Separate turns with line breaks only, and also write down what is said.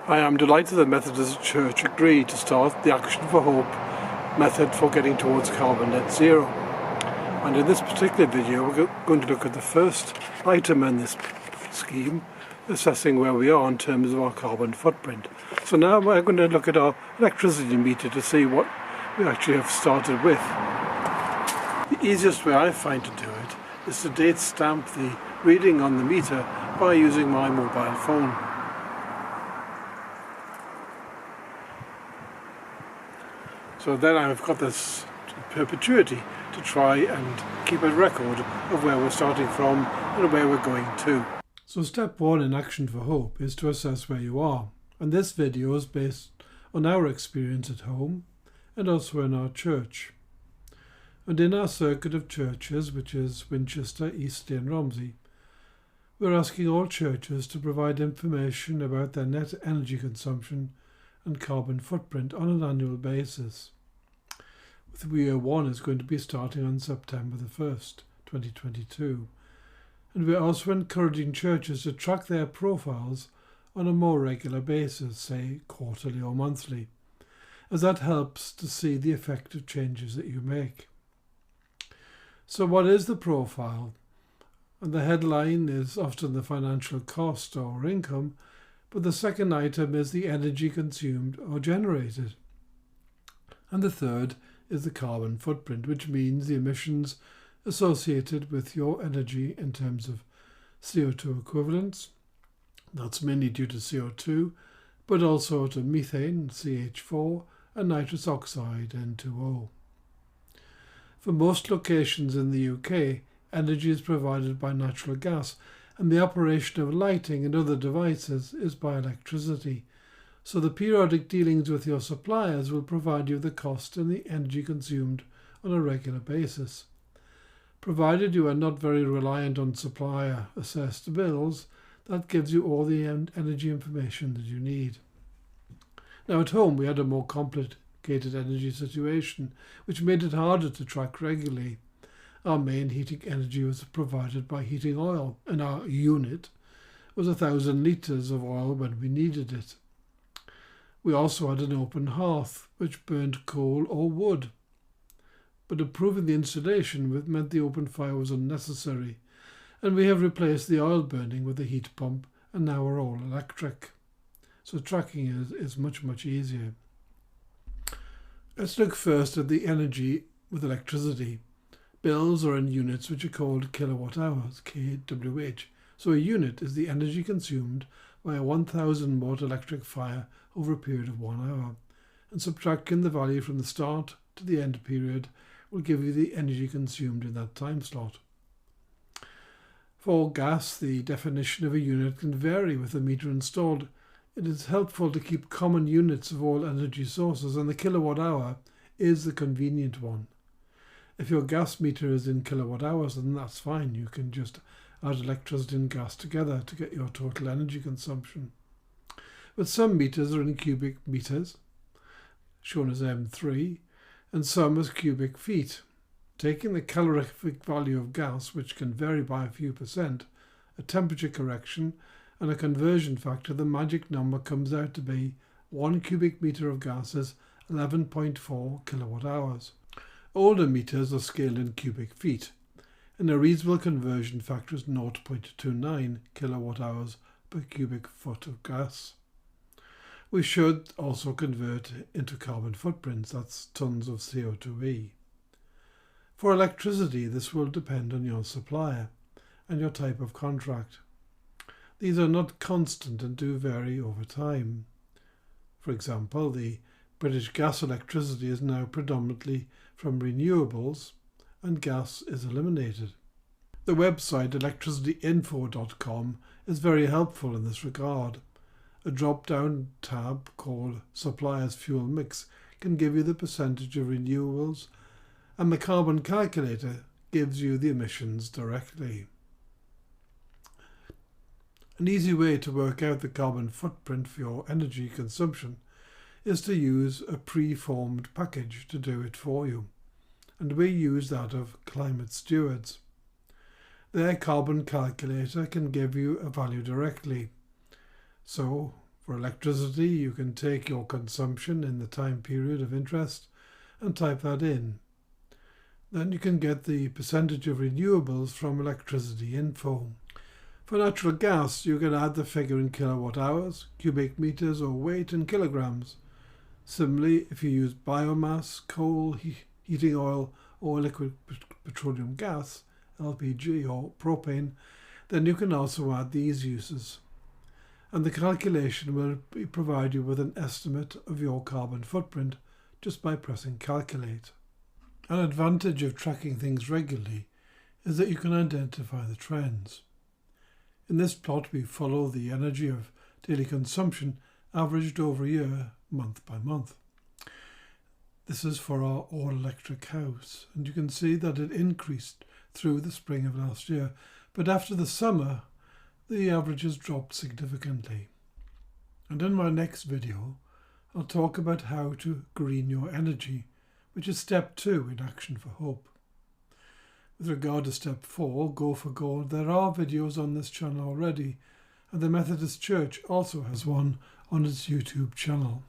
I am delighted that Methodist Church agreed to start the Action for Hope method for getting towards carbon net zero. And in this particular video we're going to look at the first item in this scheme, assessing where we are in terms of our carbon footprint. So now we're going to look at our electricity meter to see what we actually have started with. The easiest way I find to do it is to date stamp the reading on the meter by using my mobile phone. So then I've got this perpetuity to try and keep a record of where we're starting from and where we're going to. So step one in Action for Hope is to assess where you are. And this video is based on our experience at home and also in our church. And in our circuit of churches, which is Winchester, Eastleigh and Romsey, we're asking all churches to provide information about their net energy consumption and carbon footprint on an annual basis. With year 1 is going to be starting on September the 1st, 2022. And we're also encouraging churches to track their profiles on a more regular basis, say quarterly or monthly, as that helps to see the effect of changes that you make. So what is the profile? And the headline is often the financial cost or income, but the second item is the energy consumed or generated. And the third is the carbon footprint, which means the emissions associated with your energy in terms of CO2 equivalents. That's mainly due to CO2, but also to methane, CH4, and nitrous oxide, N2O. For most locations in the UK, energy is provided by natural gas, and the operation of lighting and other devices is by electricity. So the periodic dealings with your suppliers will provide you the cost and the energy consumed on a regular basis. Provided you are not very reliant on supplier assessed bills, that gives you all the energy information that you need. Now at home we had a more complicated energy situation, which made it harder to track regularly. Our main heating energy was provided by heating oil, and our unit was 1,000 litres of oil when we needed it. We also had an open hearth, which burned coal or wood. But improving the insulation meant the open fire was unnecessary, and we have replaced the oil burning with a heat pump, and now we're all electric. So tracking is much easier. Let's look first at the energy with electricity. Bills are in units which are called kilowatt hours, kWh. So a unit is the energy consumed by a 1,000 watt electric fire over a period of 1 hour. And subtracting the value from the start to the end period will give you the energy consumed in that time slot. For gas, the definition of a unit can vary with the meter installed. It is helpful to keep common units of all energy sources, and the kilowatt hour is the convenient one. If your gas meter is in kilowatt hours, then that's fine. You can just add electricity and gas together to get your total energy consumption. But some meters are in cubic meters, shown as M3, and some as cubic feet. Taking the calorific value of gas, which can vary by a few percent, a temperature correction, and a conversion factor, the magic number comes out to be 1 cubic meter of gas is 11.4 kilowatt hours. Older meters are scaled in cubic feet, and a reasonable conversion factor is 0.29 kilowatt hours per cubic foot of gas. We should also convert into carbon footprints, that's tons of CO2e. For electricity, this will depend on your supplier and your type of contract. These are not constant and do vary over time. For example, the British gas electricity is now predominantly from renewables, and gas is eliminated. The website electricityinfo.com is very helpful in this regard. A drop-down tab called Suppliers Fuel Mix can give you the percentage of renewables, and the carbon calculator gives you the emissions directly. An easy way to work out the carbon footprint for your energy consumption is to use a pre-formed package to do it for you, and we use that of Climate Stewards. Their carbon calculator can give you a value directly. So For electricity, you can take your consumption in the time period of interest and type that in. Then you can get the percentage of renewables from electricity info. For natural gas, you can add the figure in kilowatt hours, cubic meters or weight in kilograms. Similarly, if you use biomass, coal, heating oil or liquid petroleum gas, LPG or propane, then you can also add these uses. And the calculation will provide you with an estimate of your carbon footprint just by pressing calculate. An advantage of tracking things regularly is that you can identify the trends. In this plot we follow the energy of daily consumption averaged over a year, month by month. This is for our all-electric house, and you can see that it increased through the spring of last year, but after the summer the averages dropped significantly. And in my next video I'll talk about how to green your energy, which is step 2 in Action for Hope. With regard to step 4, Go for Gold, there are videos on this channel already, and the Methodist Church also has one on its YouTube channel.